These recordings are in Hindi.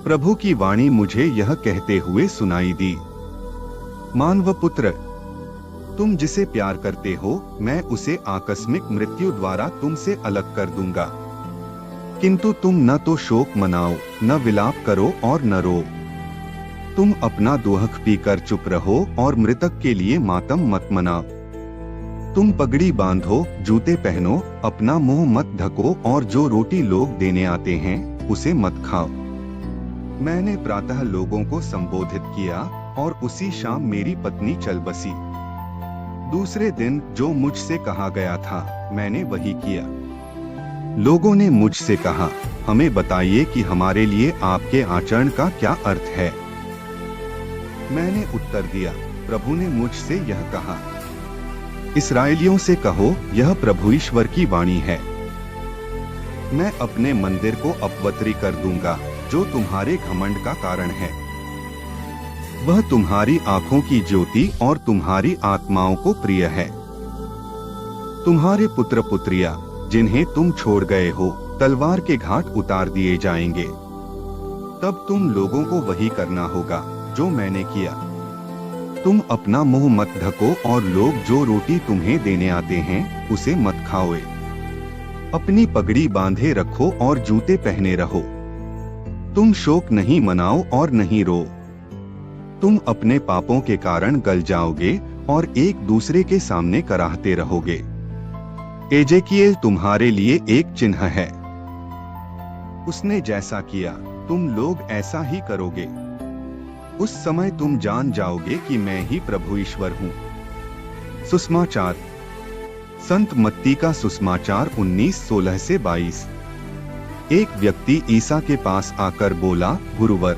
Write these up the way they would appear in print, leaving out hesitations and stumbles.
प्रभु की वाणी मुझे यह कहते हुए सुनाई दी, मानव पुत्र, तुम जिसे प्यार करते हो, मैं उसे आकस्मिक मृत्यु द्वारा तुमसे अलग कर दूंगा। किंतु तुम न तो शोक मनाओ, न विलाप करो और न रो। तुम अपना दोहक पीकर चुप रहो और मृतक के लिए मातम मत मनाओ। तुम पगड़ी बांधो, जूते पहनो, अपना मुंह मत ढको और जो रोटी लोग देने आते हैं उसे मत खाओ। मैंने प्रातः लोगों को संबोधित किया और उसी शाम मेरी पत्नी चल बसी। दूसरे दिन जो मुझसे कहा गया था मैंने वही किया। लोगों ने मुझसे कहा, हमें बताइए कि हमारे लिए आपके आचरण का क्या अर्थ है। मैंने उत्तर दिया, प्रभु ने मुझसे यह कहा, इस्राएलियों से कहो, यह प्रभु ईश्वर की वाणी है, मैं अपने मंदिर को अपवित्र कर दूंगा जो तुम्हारे घमंड का कारण है। वह तुम्हारी आंखों की ज्योति और तुम्हारी आत्माओं को प्रिय है। तुम्हारे पुत्र पुत्रियां जिन्हें तुम छोड़ गए हो तलवार के घाट उतार दिए जाएंगे। तब तुम लोगों को वही करना होगा जो मैंने किया। तुम अपना मुंह मत ढको और लोग जो रोटी तुम्हें देने आते हैं उसे मत खाओ। अपनी पगड़ी बांधे रखो और जूते पहने रहो। तुम शोक नहीं मनाओ और नहीं रो। तुम अपने पापों के कारण गल जाओगे और एक दूसरे के सामने कराहते रहोगे। एजेकिएल तुम्हारे लिए एक चिन्ह है। उसने जैसा किया तुम लोग ऐसा ही करोगे। उस समय तुम जान जाओगे कि मैं ही प्रभु ईश्वर हूँ। सुसमाचार, संत मत्ती का सुसमाचार 19:16 से 22। एक व्यक्ति ईसा के पास आकर बोला, गुरुवर,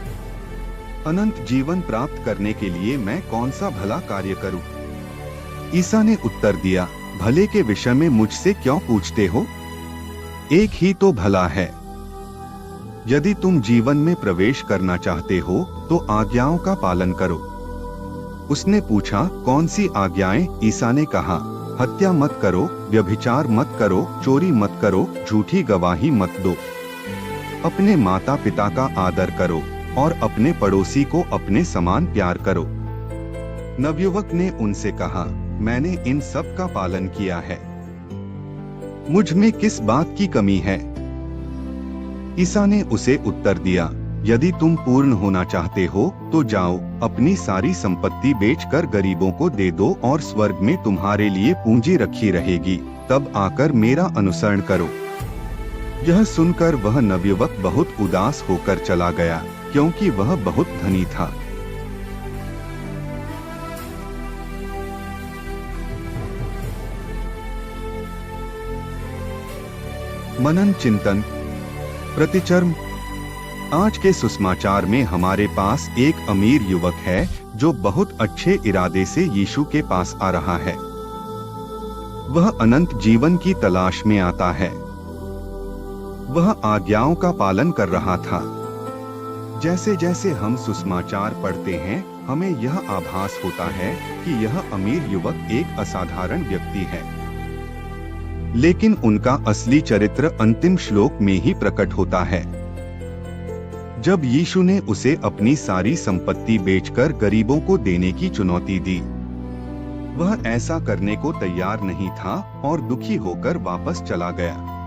अनंत जीवन प्राप्त करने के लिए मैं कौन सा भला कार्य करूं? ईसा ने उत्तर दिया, भले के विषय में मुझसे क्यों पूछते हो? एक ही तो भला है। यदि तुम जीवन में प्रवेश करना चाहते हो तो आज्ञाओं का पालन करो। उसने पूछा, कौन सी आज्ञाएं? ईसा ने कहा, हत्या मत करो, व्यभिचार मत करो, चोरी मत करो, झूठी गवाही मत दो, अपने माता पिता का आदर करो और अपने पड़ोसी को अपने समान प्यार करो। नवयुवक ने उनसे कहा, मैंने इन सब का पालन किया है, मुझ में किस बात की कमी है? ईसा ने उसे उत्तर दिया, यदि तुम पूर्ण होना चाहते हो तो जाओ, अपनी सारी संपत्ति बेचकर गरीबों को दे दो और स्वर्ग में तुम्हारे लिए पूंजी रखी रहेगी, तब आकर मेरा अनुसरण करो। यह सुनकर वह नवयुवक बहुत उदास होकर चला गया, क्योंकि वह बहुत धनी था। मनन चिंतन प्रतिचर्म। आज के सुसमाचार में हमारे पास एक अमीर युवक है जो बहुत अच्छे इरादे से यीशु के पास आ रहा है। वह अनंत जीवन की तलाश में आता है। वह आज्ञाओं का पालन कर रहा था। जैसे जैसे हम सुसमाचार पढ़ते हैं हमें यह आभास होता है कि यह अमीर युवक एक असाधारण व्यक्ति है, लेकिन उनका असली चरित्र अंतिम श्लोक में ही प्रकट होता है। जब यीशु ने उसे अपनी सारी संपत्ति बेचकर गरीबों को देने की चुनौती दी, वह ऐसा करने को तैयार नहीं था और दुखी होकर वापस चला गया।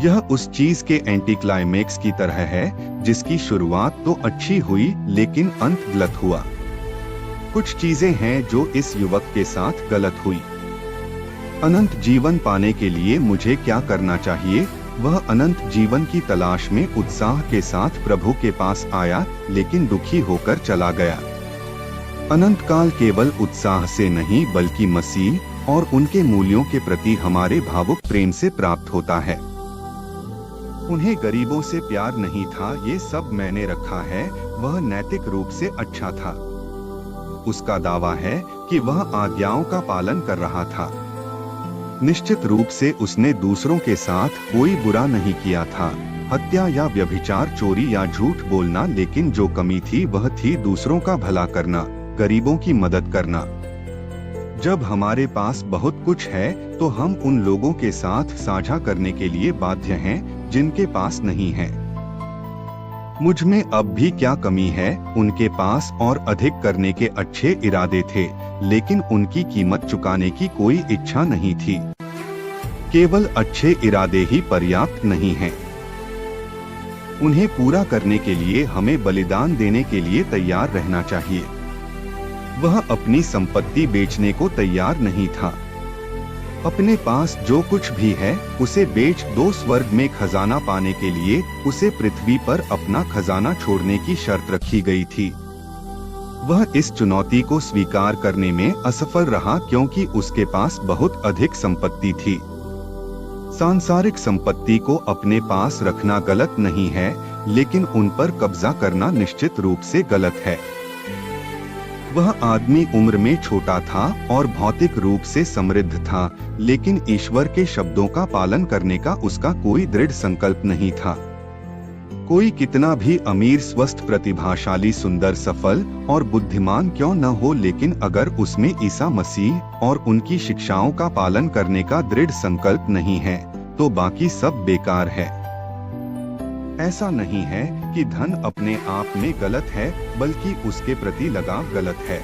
यह उस चीज के एंटी क्लाइमेक्स की तरह है जिसकी शुरुआत तो अच्छी हुई लेकिन अंत गलत हुआ। कुछ चीजें हैं जो इस युवक के साथ गलत हुई। अनंत जीवन पाने के लिए मुझे क्या करना चाहिए? वह अनंत जीवन की तलाश में उत्साह के साथ प्रभु के पास आया, लेकिन दुखी होकर चला गया। अनंत काल केवल उत्साह से नहीं बल्कि मसीह और उनके मूल्यों के प्रति हमारे भावुक प्रेम से प्राप्त होता है। उन्हें गरीबों से प्यार नहीं था, ये सब मैंने रखा है। वह नैतिक रूप से अच्छा था। उसका दावा है कि वह आज्ञाओं का पालन कर रहा था। निश्चित रूप से उसने दूसरों के साथ कोई बुरा नहीं किया था, हत्या या व्यभिचार, चोरी या झूठ बोलना, लेकिन जो कमी थी वह थी दूसरों का भला करना, गरीबों की मदद करना। जब हमारे पास बहुत कुछ है तो हम उन लोगों के साथ साझा करने के लिए बाध्य हैं जिनके पास नहीं है। मुझ में अब भी क्या कमी है। उनके पास और अधिक करने के अच्छे इरादे थे, लेकिन उनकी कीमत चुकाने की कोई इच्छा नहीं थी। केवल अच्छे इरादे ही पर्याप्त नहीं हैं। उन्हें पूरा करने के लिए हमें बलिदान देने के लिए तैयार रहना चाहिए। वह अपनी संपत्ति बेचने को तैयार नहीं था। अपने पास जो कुछ भी है उसे बेच दो। स्वर्ग में खजाना पाने के लिए उसे पृथ्वी पर अपना खजाना छोड़ने की शर्त रखी गई थी। वह इस चुनौती को स्वीकार करने में असफल रहा क्योंकि उसके पास बहुत अधिक संपत्ति थी। सांसारिक संपत्ति को अपने पास रखना गलत नहीं है, लेकिन उन पर कब्जा करना निश्चित रूप से गलत है। वह आदमी उम्र में छोटा था और भौतिक रूप से समृद्ध था, लेकिन ईश्वर के शब्दों का पालन करने का उसका कोई दृढ़ संकल्प नहीं था। कोई कितना भी अमीर, स्वस्थ, प्रतिभाशाली, सुंदर, सफल और बुद्धिमान क्यों न हो, लेकिन अगर उसमें ईसा मसीह और उनकी शिक्षाओं का पालन करने का दृढ़ संकल्प नहीं है, तो बाकी सब बेकार है। ऐसा नहीं है कि धन अपने आप में गलत है, बल्कि उसके प्रति लगाव गलत है।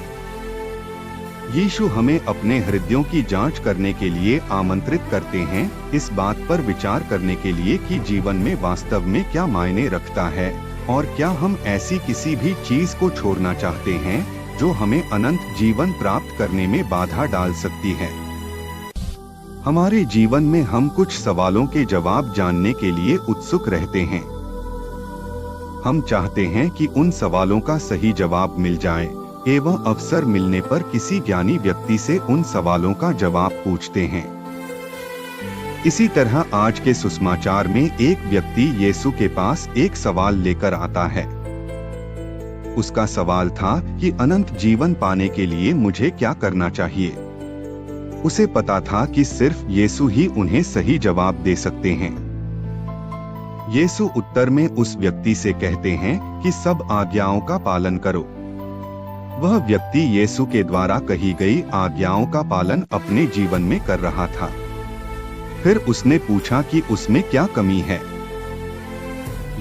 यीशु हमें अपने हृदयों की जांच करने के लिए आमंत्रित करते हैं, इस बात पर विचार करने के लिए कि जीवन में वास्तव में क्या मायने रखता है और क्या हम ऐसी किसी भी चीज को छोड़ना चाहते हैं जो हमें अनंत जीवन प्राप्त करने में बाधा डाल सकती है। हमारे जीवन में हम कुछ सवालों के जवाब जानने के लिए उत्सुक रहते हैं। हम चाहते हैं कि उन सवालों का सही जवाब मिल जाए एवं अवसर मिलने पर किसी ज्ञानी व्यक्ति से उन सवालों का जवाब पूछते हैं। इसी तरह आज के सुसमाचार में एक व्यक्ति यीशु के पास एक सवाल लेकर आता है। उसका सवाल था कि अनंत जीवन पाने के लिए मुझे क्या करना चाहिए। उसे पता था कि सिर्फ यीशु ही उन्हें सही जवाब दे सकते हैं। यीशु उत्तर में उस व्यक्ति से कहते हैं कि सब आज्ञाओं का पालन करो। वह व्यक्ति यीशु के द्वारा कही गई आज्ञाओं का पालन अपने जीवन में कर रहा था। फिर उसने पूछा कि उसमें क्या कमी है।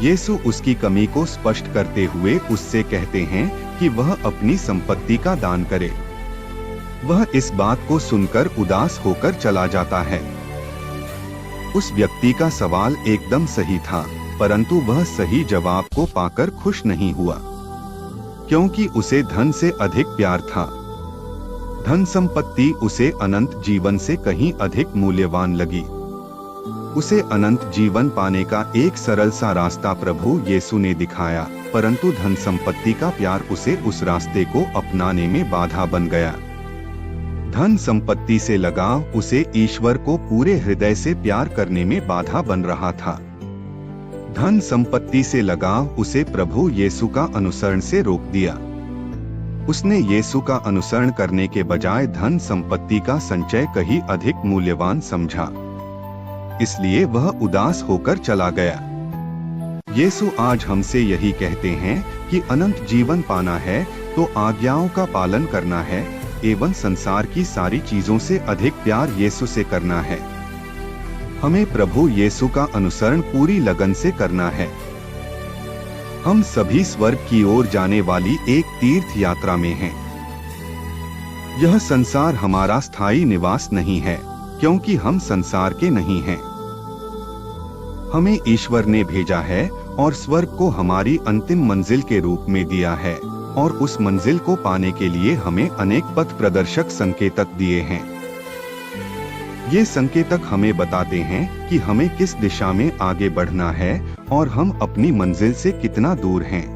यीशु उसकी कमी को स्पष्ट करते हुए उससे कहते हैं कि वह अपनी संपत्ति का दान करे। वह इस बात को सुनकर उदास होकर चला जाता है। उस व्यक्ति का सवाल एकदम सही था, परंतु वह सही जवाब को पाकर खुश नहीं हुआ, क्योंकि उसे धन से अधिक प्यार था। धन संपत्ति उसे अनंत जीवन से कहीं अधिक मूल्यवान लगी। उसे अनंत जीवन पाने का एक सरल सा रास्ता प्रभु यीशु ने दिखाया, परंतु धन संपत्ति का प्यार उसे उस रास्ते को अपनाने में बाधा बन गया। धन संपत्ति से लगाव उसे ईश्वर को पूरे हृदय से प्यार करने में बाधा बन रहा था। धन संपत्ति से लगाव उसे प्रभु यीशु का अनुसरण से रोक दिया। उसने यीशु का अनुसरण करने के बजाय धन संपत्ति का संचय कहीं अधिक मूल्यवान समझा, इसलिए वह उदास होकर चला गया। यीशु आज हमसे यही कहते हैं कि अनंत जीवन पाना है तो आज्ञाओं का पालन करना है एवं संसार की सारी चीजों से अधिक प्यार यीशु से करना है। हमें प्रभु यीशु का अनुसरण पूरी लगन से करना है। हम सभी स्वर्ग की ओर जाने वाली एक तीर्थ यात्रा में हैं। यह संसार हमारा स्थायी निवास नहीं है, क्योंकि हम संसार के नहीं हैं। हमें ईश्वर ने भेजा है और स्वर्ग को हमारी अंतिम मंजिल के रूप में दिया है, और उस मंजिल को पाने के लिए हमें अनेक पथ प्रदर्शक संकेतक दिए हैं। ये संकेतक हमें बताते हैं कि हमें किस दिशा में आगे बढ़ना है और हम अपनी मंजिल से कितना दूर हैं।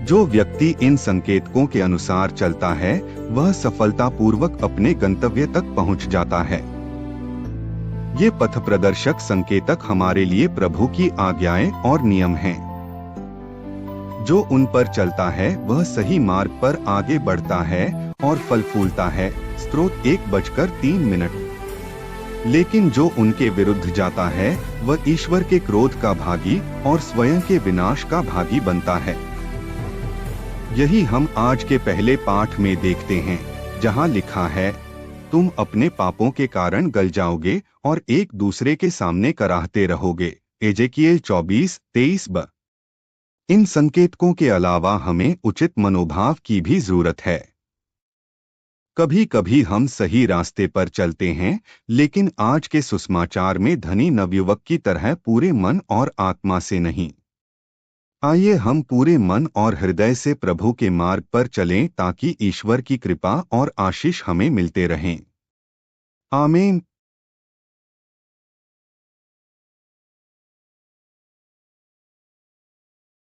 जो व्यक्ति इन संकेतकों के अनुसार चलता है वह सफलतापूर्वक अपने गंतव्य तक पहुंच जाता है। ये पथ प्रदर्शक संकेतक हमारे लिए प्रभु की आज्ञाएं और नियम हैं। जो उन पर चलता है वह सही मार्ग पर आगे बढ़ता है और फल फूलता है। स्त्रोत 1:03। लेकिन जो उनके विरुद्ध जाता है वह ईश्वर के क्रोध का भागी और स्वयं के विनाश का भागी बनता है। यही हम आज के पहले पाठ में देखते हैं, जहां लिखा है, तुम अपने पापों के कारण गल जाओगे और एक दूसरे के सामने कराहते रहोगे। एजेकिएल 24:23। इन संकेतकों के अलावा हमें उचित मनोभाव की भी जरूरत है। कभी कभी हम सही रास्ते पर चलते हैं, लेकिन आज के सुसमाचार में धनी नवयुवक की तरह पूरे मन और आत्मा से नहीं। आइए हम पूरे मन और हृदय से प्रभु के मार्ग पर चलें ताकि ईश्वर की कृपा और आशीष हमें मिलते रहें। आमीन।